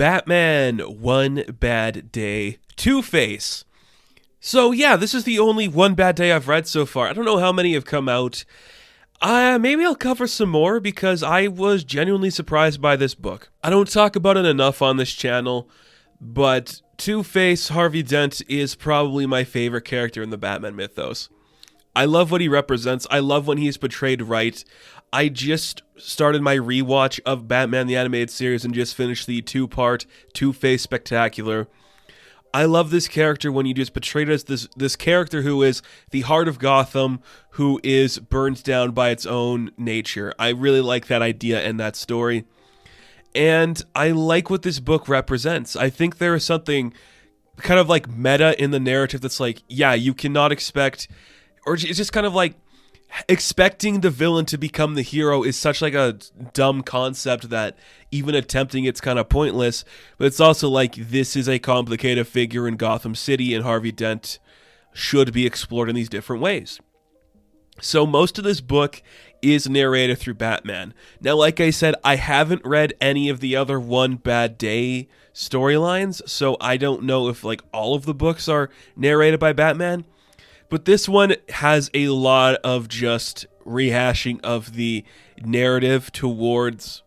Batman, One Bad Day, Two-Face. So yeah, this is the only One Bad Day I've read so far. I don't know how many have come out. Maybe I'll cover some more because I was genuinely surprised by this book. I don't talk about it enough on this channel, but Two-Face, Harvey Dent, is probably my favorite character in the Batman mythos. I love what he represents. I love when he's portrayed right. I just started my rewatch of Batman the Animated Series and just finished the 2-part Two-Face Spectacular. I love this character when you just portrayed as this character who is the heart of Gotham, who is burned down by its own nature. I really like that idea and that story. And I like what this book represents. I think there is something kind of like meta in the narrative that's like, yeah, you cannot expect, or it's just kind of like expecting the villain to become the hero is such like a dumb concept that even attempting it's kind of pointless. But it's also like, this is a complicated figure in Gotham City, and Harvey Dent should be explored in these different ways. So most of this book is narrated through Batman. Now, like I said, I haven't read any of the other One Bad Day storylines, so I don't know if like all of the books are narrated by Batman. But this one has a lot of just rehashing of the narrative towards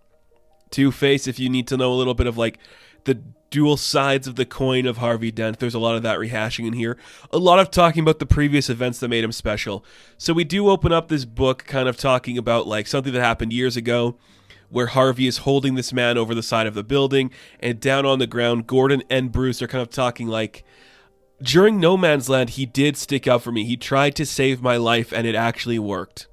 Two-Face. If you need to know a little bit of like the dual sides of the coin of Harvey Dent, there's a lot of that rehashing in here. A lot of talking about the previous events that made him special. So we do open up this book kind of talking about like something that happened years ago, where Harvey is holding this man over the side of the building, and down on the ground, Gordon and Bruce are kind of talking like, during No Man's Land, he did stick up for me. He tried to save my life, and it actually worked.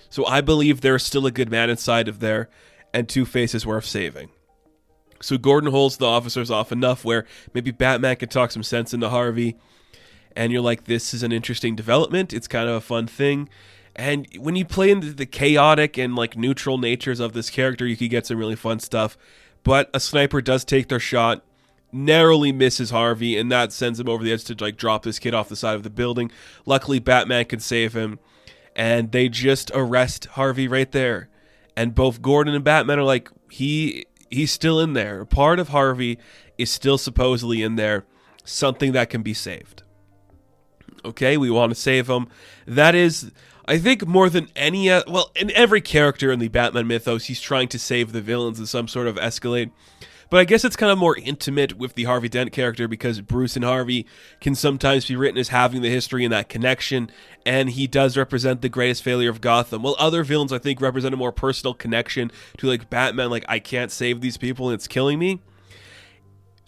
So I believe there's still a good man inside of there, and Two-Face is worth saving. So Gordon holds the officers off enough where maybe Batman can talk some sense into Harvey, and you're like, this is an interesting development. It's kind of a fun thing. And when you play into the chaotic and like neutral natures of this character, you can get some really fun stuff. But a sniper does take their shot, narrowly misses Harvey, and that sends him over the edge to like drop this kid off the side of the building. Luckily, Batman can save him, and they just arrest Harvey right there. And both Gordon and Batman are like, he's still in there. Part of Harvey is still supposedly in there, something that can be saved. Okay, we want to save him. That is, I think, more than any, well, in every character in the Batman mythos, he's trying to save the villains in some sort of escalade. But I guess it's kind of more intimate with the Harvey Dent character because Bruce and Harvey can sometimes be written as having the history and that connection, and he does represent the greatest failure of Gotham. While other villains, I think, represent a more personal connection to, like, Batman, like, I can't save these people and it's killing me.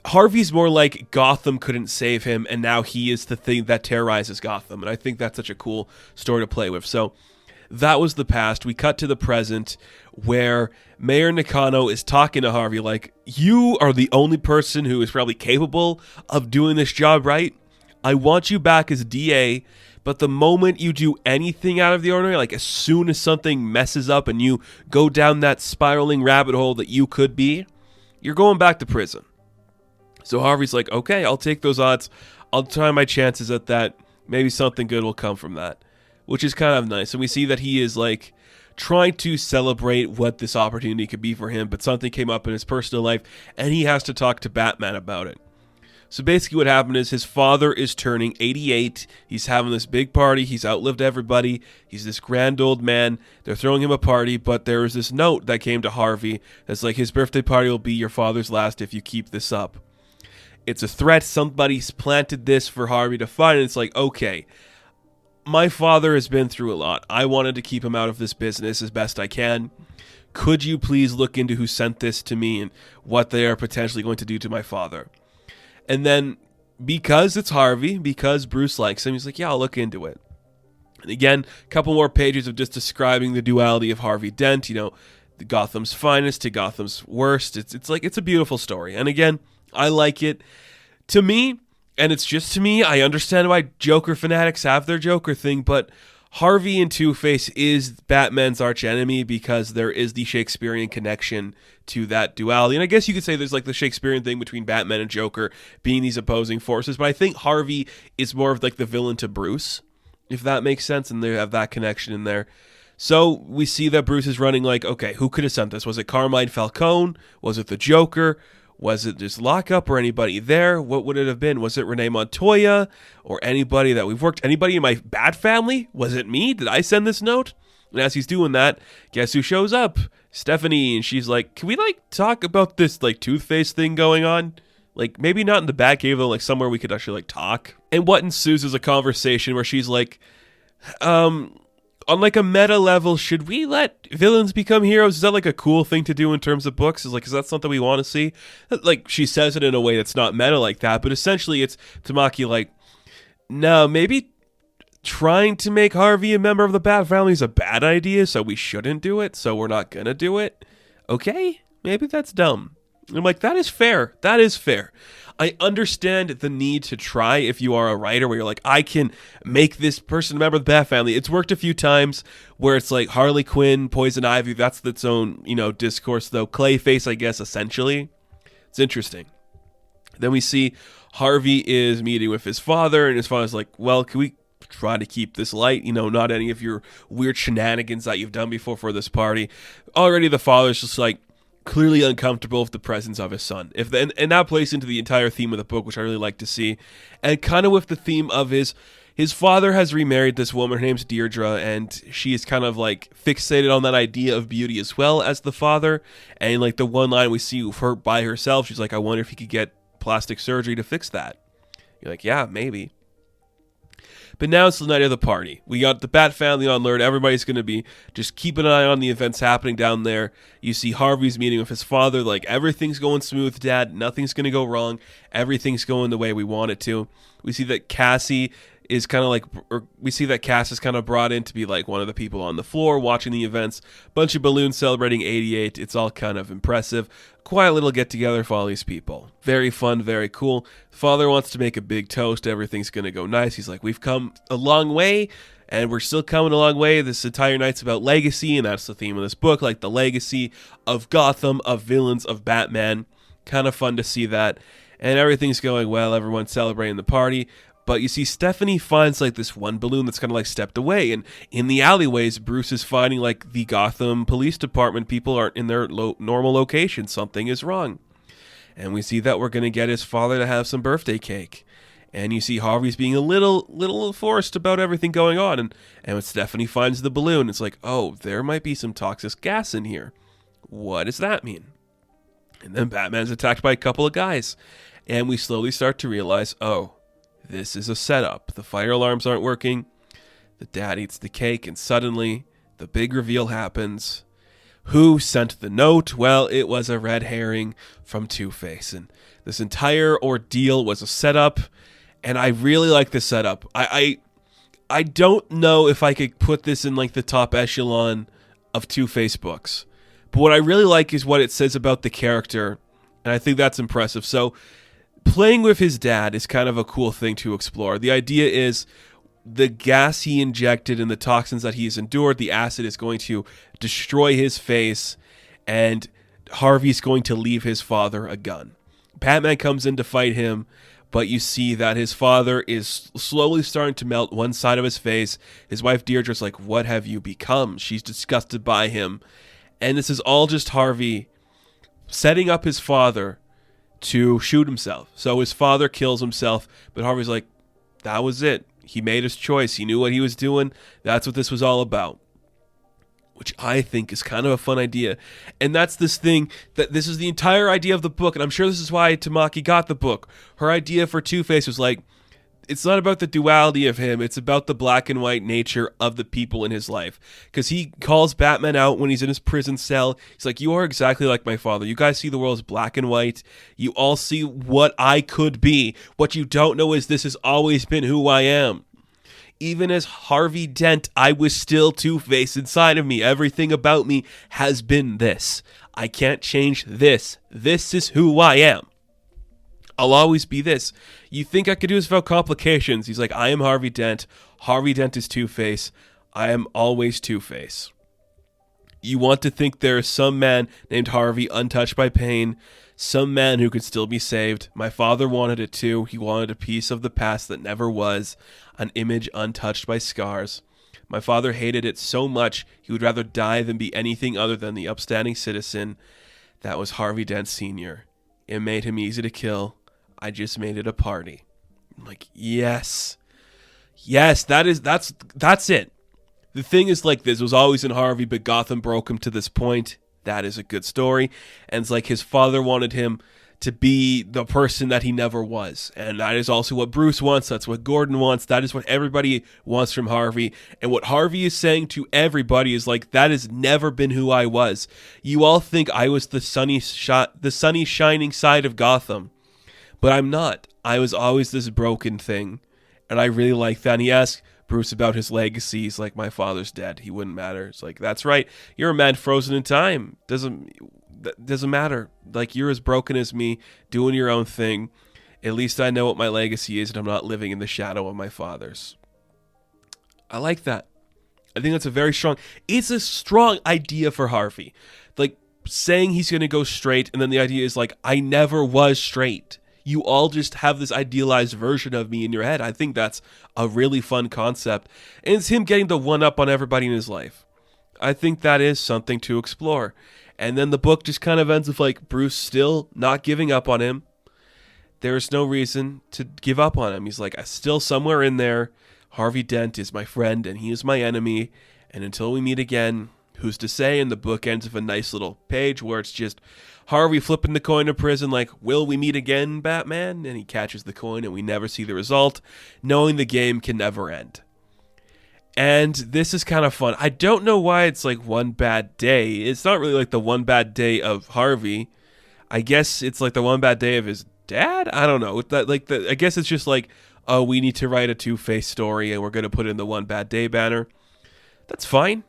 Harvey's more like Gotham couldn't save him, and now he is the thing that terrorizes Gotham, and I think that's such a cool story to play with. So that was the past. We cut to the present, where Mayor Nakano is talking to Harvey like, you are the only person who is probably capable of doing this job right. I want you back as DA, but the moment you do anything out of the ordinary, like as soon as something messes up and you go down that spiraling rabbit hole that you could be, you're going back to prison. So Harvey's like, okay, I'll take those odds. I'll try my chances at that. Maybe something good will come from that, which is kind of nice. And we see that he is like trying to celebrate what this opportunity could be for him, but something came up in his personal life, and he has to talk to Batman about it. So basically what happened is his father is turning 88. He's having this big party. He's outlived everybody. He's this grand old man. They're throwing him a party, but there is this note that came to Harvey that's like, his birthday party will be your father's last if you keep this up. It's a threat. Somebody's planted this for Harvey to find, and it's like, okay, my father has been through a lot. I wanted to keep him out of this business as best I can. Could you please look into who sent this to me and what they are potentially going to do to my father? And then, because it's Harvey, because Bruce likes him, he's like, yeah, I'll look into it. And again, a couple more pages of just describing the duality of Harvey Dent, you know, the Gotham's finest to Gotham's worst. It's like, it's a beautiful story. And again, I like it. To me, and it's just to me, I understand why Joker fanatics have their Joker thing, but Harvey and Two-Face is Batman's archenemy because there is the Shakespearean connection to that duality. And I guess you could say there's like the Shakespearean thing between Batman and Joker being these opposing forces, but I think Harvey is more of like the villain to Bruce, if that makes sense, and they have that connection in there. So we see that Bruce is running like, okay, who could have sent this? Was it Carmine Falcone? Was it the Joker? Was it just lockup or anybody there? What would it have been? Was it Renee Montoya or anybody that we've worked? Anybody in my Bat family? Was it me? Did I send this note? And as he's doing that, guess who shows up? Stephanie. And she's like, can we talk about this Toothface thing going on? Maybe not in the Batcave though, somewhere we could actually talk. And what ensues is a conversation where she's like, on a meta level, should we let villains become heroes? Is that a cool thing to do in terms of books? Is that something we want to see? She says it in a way that's not meta like that, but essentially it's Tamaki no, maybe trying to make Harvey a member of the Bat family is a bad idea, so we shouldn't do it, so we're not gonna do it. Okay, maybe that's dumb. And I'm that is fair. That is fair. I understand the need to try if you are a writer where you're I can make this person a member of the Bat family. It's worked a few times where it's Harley Quinn, Poison Ivy, that's its own, discourse though. Clayface, I guess, essentially. It's interesting. Then we see Harvey is meeting with his father, and his father's well, can we try to keep this light? Not any of your weird shenanigans that you've done before for this party. Already the father's just clearly uncomfortable with the presence of his son. And that plays into the entire theme of the book, which I really like to see. And kind of with the theme of his father has remarried this woman, her name's Deirdre, and she is kind of fixated on that idea of beauty as well as the father. And the one line we see of her by herself, she's I wonder if he could get plastic surgery to fix that. You're yeah, maybe. But now it's the night of the party. We got the Bat family on alert. Everybody's going to be just keep an eye on the events happening down there. You see Harvey's meeting with his father. Everything's going smooth, Dad. Nothing's going to go wrong. Everything's going the way we want it to. We see that Cassie is kind of Cass is kind of brought in to be one of the people on the floor watching the events. Bunch of balloons celebrating 88. It's all kind of impressive. Quiet little get together for all these people. Very fun, very cool. Father wants to make a big toast. Everything's going to go nice. He's we've come a long way, and we're still coming a long way. This entire night's about legacy, and that's the theme of this book, the legacy of Gotham, of villains, of Batman. Kind of fun to see that. And everything's going well. Everyone's celebrating the party. But you see, Stephanie finds this one balloon that's kind of stepped away, and in the alleyways, Bruce is finding the Gotham Police Department people aren't in their normal location. Something is wrong, and we see that we're going to get his father to have some birthday cake, and you see Harvey's being a little forced about everything going on, and when Stephanie finds the balloon, it's oh, there might be some toxic gas in here. What does that mean? And then Batman's attacked by a couple of guys, and we slowly start to realize, oh, this is a setup. The fire alarms aren't working. The dad eats the cake, and suddenly the big reveal happens. Who sent the note? Well, it was a red herring from Two-Face, and this entire ordeal was a setup, and I really like the setup. I don't know if I could put this in the top echelon of Two-Face books, but what I really like is what it says about the character, and I think that's impressive. So playing with his dad is kind of a cool thing to explore. The idea is the gas he injected and the toxins that he's endured, the acid is going to destroy his face, and Harvey's going to leave his father a gun. Batman comes in to fight him, but you see that his father is slowly starting to melt one side of his face. His wife Deirdre's what have you become? She's disgusted by him. And this is all just Harvey setting up his father to shoot himself. So his father kills himself, but Harvey's that was it. He made his choice. He knew what he was doing. That's what this was all about. Which I think is kind of a fun idea. And that's this thing, that this is the entire idea of the book, and I'm sure this is why Tamaki got the book. Her idea for Two-Face was it's not about the duality of him, it's about the black and white nature of the people in his life. Because he calls Batman out when he's in his prison cell. He's you are exactly like my father. You guys see the world as black and white. You all see what I could be. What you don't know is this has always been who I am. Even as Harvey Dent, I was still Two-Face inside of me. Everything about me has been this. I can't change this. This is who I am. I'll always be this. You think I could do this without complications? He's I am Harvey Dent. Harvey Dent is Two-Face. I am always Two-Face. You want to think there is some man named Harvey untouched by pain, some man who could still be saved. My father wanted it too. He wanted a piece of the past that never was, an image untouched by scars. My father hated it so much he would rather die than be anything other than the upstanding citizen that was Harvey Dent Sr. It made him easy to kill. I just made it a party. I'm like, yes. Yes, that's it. The thing is like this was always in Harvey, but Gotham broke him to this point. That is a good story. And it's like his father wanted him to be the person that he never was. And that is also what Bruce wants. That's what Gordon wants. That is what everybody wants from Harvey. And what Harvey is saying to everybody is like, that has never been who I was. You all think I was the sunny shining side of Gotham. But I'm not. I was always this broken thing. And I really like that. And he asked Bruce about his legacy. He's like, my father's dead. He wouldn't matter. It's like, that's right. You're a man frozen in time. Doesn't matter. Like, you're as broken as me, doing your own thing. At least I know what my legacy is, and I'm not living in the shadow of my father's. I like that. I think that's it's a strong idea for Harvey. Like, saying he's going to go straight, and then the idea is like, I never was straight. You all just have this idealized version of me in your head. I think that's a really fun concept. And it's him getting the one-up on everybody in his life. I think that is something to explore. And then the book just kind of ends with like Bruce still not giving up on him. There's no reason to give up on him. He's like, still somewhere in there. Harvey Dent is my friend and he is my enemy. And until we meet again, who's to say? And the book ends with a nice little page where it's just Harvey flipping the coin to prison like, will we meet again, Batman? And he catches the coin and we never see the result, knowing the game can never end. And this is kind of fun. I don't know why it's like one bad day. It's not really like the one bad day of Harvey. I guess it's like the one bad day of his dad? I don't know. I guess it's just like, oh, we need to write a Two-Face story and we're going to put it in the one bad day banner. That's fine.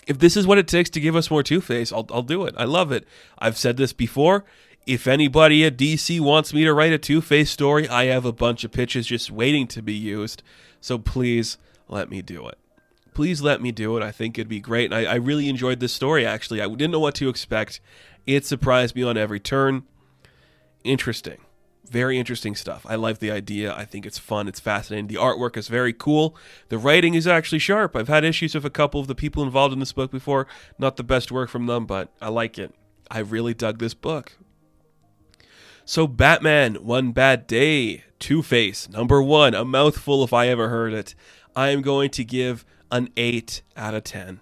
If this is what it takes to give us more Two-Face, I'll do it. I love it. I've said this before. If anybody at DC wants me to write a Two-Face story, I have a bunch of pitches just waiting to be used. So please let me do it. Please let me do it. I think it'd be great. And I really enjoyed this story, actually. I didn't know what to expect. It surprised me on every turn. Interesting. Very interesting stuff. I like the idea. I think it's fun. It's fascinating. The artwork is very cool. The writing is actually sharp. I've had issues with a couple of the people involved in this book before. Not the best work from them, but I like it. I really dug this book. So Batman, One Bad Day, Two-Face, number 1, a mouthful if I ever heard it. I am going to give an 8 out of 10.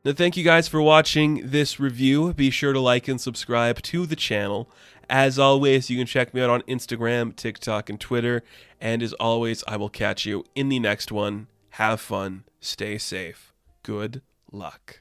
Now, thank you guys for watching this review. Be sure to like and subscribe to the channel. As always, you can check me out on Instagram, TikTok, and Twitter. And as always, I will catch you in the next one. Have fun. Stay safe. Good luck.